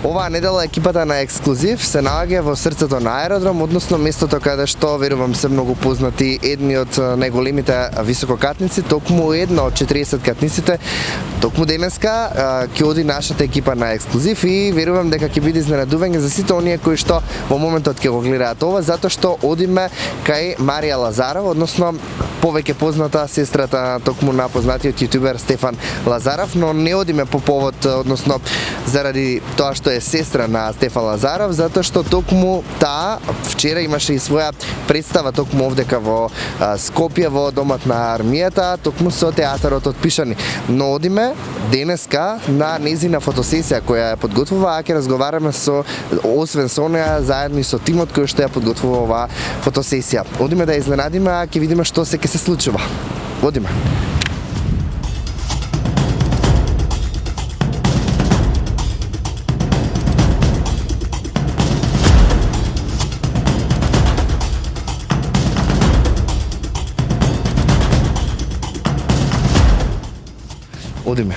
Оваа недела екипата на Ексклузив се наоѓа во срцето на аеродром, односно местото каде што верувам се многу познати едни од најголемите висококатници, токму една од 40 катниците. Токму денеска ќе оди нашата екипа на Ексклузив и верувам дека ќе биде изненадување за сите оние кои што во моментот ќе го гледаат ова, затоа што одиме кај Марија Лазаров, односно повеќе позната сестрата токму на познатиот јутубер Стефан Лазаров, но не одиме по повод, односно заради тоа што е сестра на Стефан Лазаров, затоа што токму таа вчера имаше и своја представа токму овдека во Скопје во домот на армијата, токму со театарот Отпишани. Но одиме денеска на незина фотосесија која ја подготвува, а ќе разговараме освен со неа заедно и со тимот кој што ја подготвува оваа фотосесија. Одиме да ја изненадиме, а ќе видиме што се ќе се случува. Одиме. Одиме.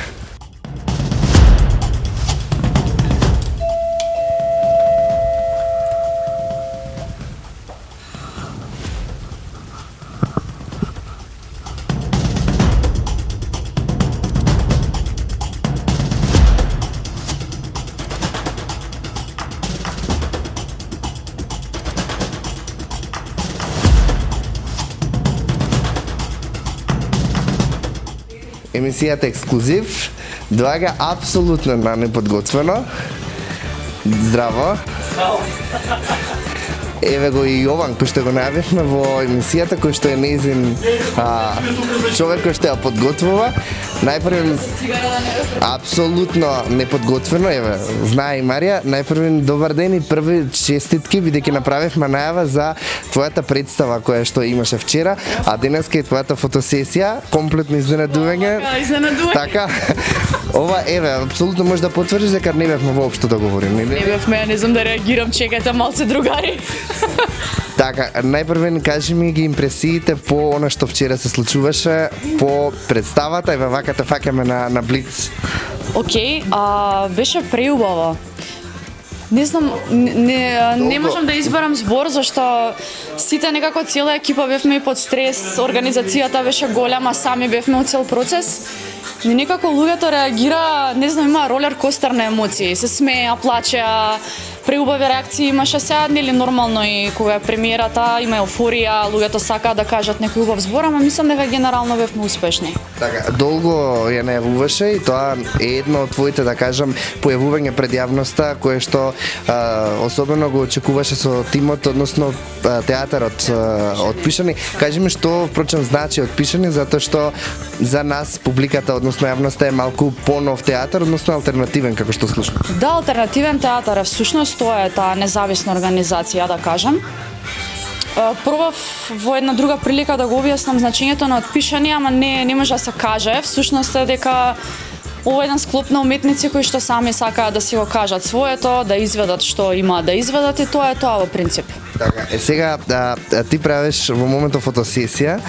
Емисијата Ексклузив доаѓа апсолутно на неподготвено. Здраво. Еве го и Јован, кој што го најавивме во емисијата, кој што е нејзин човек кој што ја подготвува. Најпрвен апсолутно неподготвено, еве, знае и Марија, најпрвен добар ден и први честитки, бидејќи направивме најава за твојата представа која што имаше вчера, а денеска е твојата фотосесија, комплетно изненадување. Така. Ова еве, апсолутно може да потврдиш дека не бевме воопшто да говорим, нели? Не бевме, не знам да реагирам, чекајте малце другари. Така, најпрвен кажи ми ги импресиите по она што вчера се случуваше, по представата, еве вака те фаќаме на блиц. Океј, беше преубаво. Не знам, не можам да изберам збор, зашто сите некако цела екипа бевме под стрес, организацијата беше голема, сами бевме у цел процес. И некако луѓето реагира, не знам, има ролер костер на емоции, се смеа, плачеа, преубави реакции имаше сега, нели нормално и кога е премиерата, има еуфорија, луѓето сакаат да кажат некој убав збор, ама мислам дека генерално бевме успешни. Така, долго ја најавуваше и тоа е едно од твоите, да кажам, појавување пред јавноста, кое што особено го очекуваше со тимот, односно театарот Отпишани. Кажи ми што впрочем значи Отпишани, затоа што за нас публиката, односно јавноста е малку понов театар, односно алтернативен како што слушам. Да, алтернативен театар е всушност тоа е таа независна организација, да кажам. Пробав во една друга прилика да го објаснам значењето на Отпишани, ама не може да се каже. Всушност е дека ова е еден склоп на уметници кои што сами сакаат да си го кажат своето, да изведат што имаат да изведат и тоа е тоа во принцип. Така, сега ти правиш во моментот фотосесија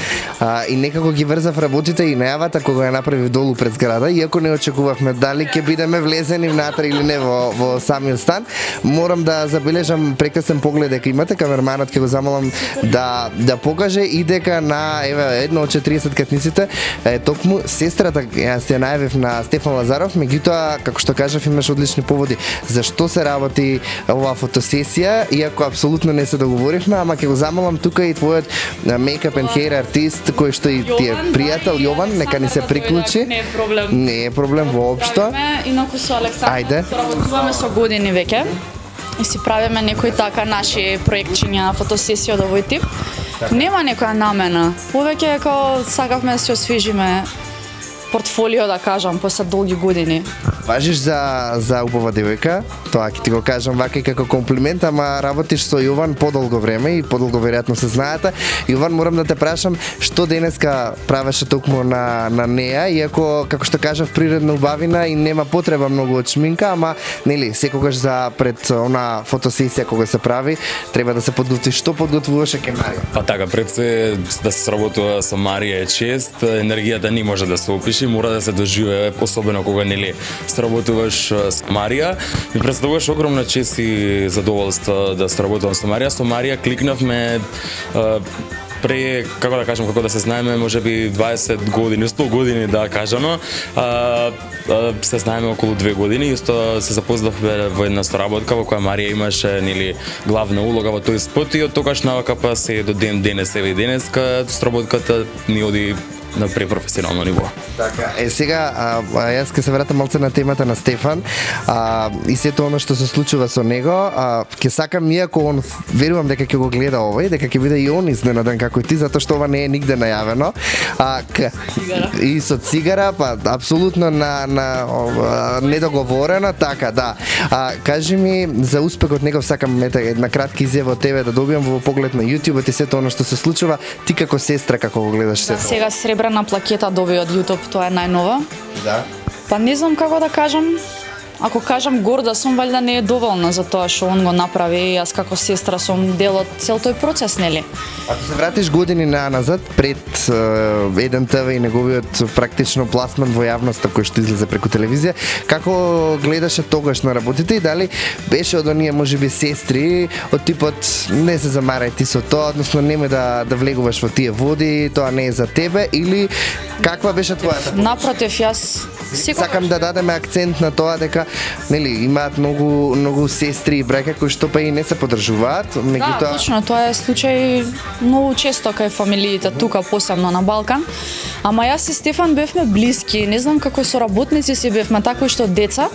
и некако ги врзав работите и најавата кога ја направив долу пред зграда, иако не очекувавме дали ќе бидеме влезени внатре или не во самиот стан. Морам да забележам прекрасен поглед дека имате, камерманот ќе го замолам да покаже и дека на еве едно од 40 катниците токму сестрата јас ја најавив на Стефан Лазаров, меѓутоа како што кажав имаш одлични поводи зашто се работи оваа фотосесија, иако апсолутно не се договоривме, ама ќе го замолам тука и твојот мейкап and hair артист кој што и ти е пријател Јован, нека ни се приклучи. Не е проблем. Не е проблем воопшто. Инаку со Александр работуваме со години веќе и си правиме некои така наши проектчиња на фотосесија од овој тип. Нема некоја намена. Повеќе како сакавме да се освежиме портфолио, да кажам, после долги години. Важиш за убава девојка, тоа ќе ти го кажам вака и како комплимент, ама работиш со Јован подолго време и подолго веројатно се знаете. Јован, морам да те прашам што денеска правеше токму на неа, иако како што кажав природна убавина и нема потреба многу од шминка, ама нели секогаш за пред она фотосесија кога се прави, треба да се подготви. Што подготвуваше ке Марија? Па така, пред се да се сработува со Марија е чест, енергијата не може да се опише. видиш и мора да се доживее, особено кога нели сработуваш со Марија. Ми представуваш огромна чест и задоволство да сработувам со Марија. Со Марија кликнавме пре, како да се знаеме, можеби 20 години, 100 години да кажано. Се знаеме околу 2 години, исто се запознавме во една соработка во која Марија имаше нели главна улога во тој спот и од тогаш навака па се до ден денес, еве денеска соработката ни оди на препрофесионално ниво. Така, сега, јас ќе се вратам малце на темата на Стефан и сето оно што се случува со него. Ќе сакам, иако он, верувам дека ќе го гледа овој, дека ќе биде и он изненаден како и ти, затоа што ова не е нигде најавено. И со цигара, па апсолутно на недоговорено, така, да. Кажи ми за успехот негов, сакам една кратка изјава од тебе да добиам во поглед на YouTube и сето оно што се случува, ти како сестра како го гледаш сето? Сега сребрена плакета доби од YouTube, тоа е најнова. Да. Па не знам како да кажам. Ако кажам горда сум, валјда не е доволна за тоа што он го направи и јас како сестра сум дел од цел тој процес, нели? Ако се вратиш години назад, пред Еден ТВ и неговиот практично пласман во јавноста кој што излезе преку телевизија, како гледаше тогаш на работите и дали беше од оние можеби сестри од типот не се замарај ти со тоа, односно немој да влегуваш во тие води, тоа не е за тебе, или каква беше твојата? Напротив, јас Сакам да дадеме акцент на тоа дека нели имаат многу сестри и браќа кои што па и не се подржуваат, меѓутоа Да, точно, тоа е случај многу често кај фамилиите тука, посебно на Балкан. Ама јас и Стефан бевме блиски, не знам како соработници си бевме такви што деца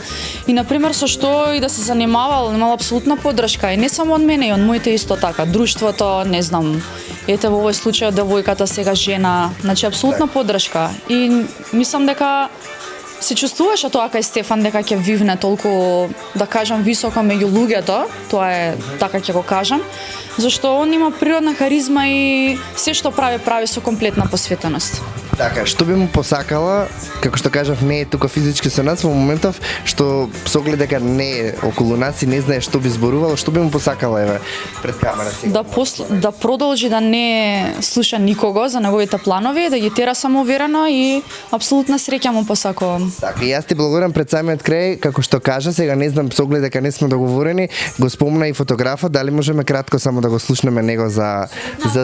и на пример со што и да се занимавал, имал апсолутна поддршка и не само од мене, и од моите исто така, друштвото, не знам. Ете во овој случај девојката сега жена, значи апсолутна поддршка и мислам дека се чувствуваше тоа кај Стефан дека ќе вивне толку, да кажам, високо меѓу луѓето, тоа е така ќе го кажам, зашто он има природна харизма и се што прави со комплетна посветеност. Така, што би му посакала, како што кажав, не е тука физички со нас во моментов што со оглед дека не е околу нас и не знае што би зборувал, што би му посакала еве пред камера сега? Да продолжи да не слуша никого за неговите планови, да ги тера самоуверено и апсолутна среќа му посакувам. Така, и јас ти благодарам пред самиот крај, како што кажа, сега не знам со оглед дека не сме договорени, го спомна и фотографот, дали можеме кратко само да го слушнеме него за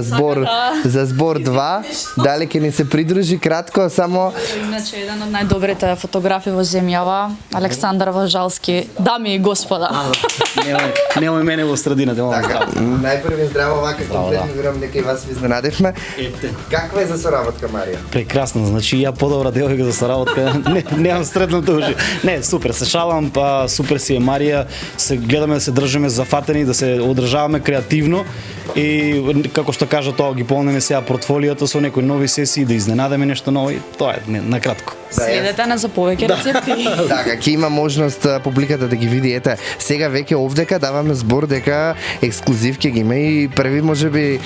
збор 2, дали ќе ни се придружи кратко само. Иначе еден од најдобрите фотографи во земјава, Александар Важалски. Дами и господа. Немој мене во средината, мама. Така, најпрви здраво вака, комплетно верувам дека и вас ви изненадевме. Каква е за соработка, Марија? Прекрасно, значи ја подобра девојка за соработка. Немам сретното ужи. Не, супер, се шалам, па супер си е Марија. Се гледаме да се држиме зафатени, да се одржаваме креативно и како што кажа тоа ги полнеме сега портфолиото со некои нови сесии, да изненадаме нешто ново. Тоа е накратко. Следете на за повеќе рецепти. Така, ќе има можност публиката да ги види. Ете, сега веќе овдека даваме збор дека ексклузив ќе ги има и први можеби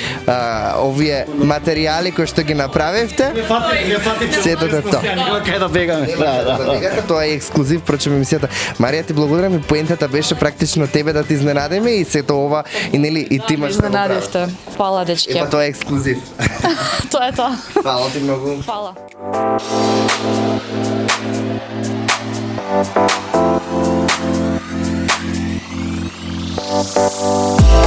овие материјали кои што ги направивте. Сето е тоа. Кај да бегаме. Тоа е ексклузив прочем емисијата. Марија, ти благодарам и поентата беше практично тебе да ти изненадиме и сето ова и нели и ти имаш да го правиш. Изненадивте. Фала, дечки. Епа тоа е ексклузив. Тоа е тоа. Фала ти многу. Фала. We'll be right back.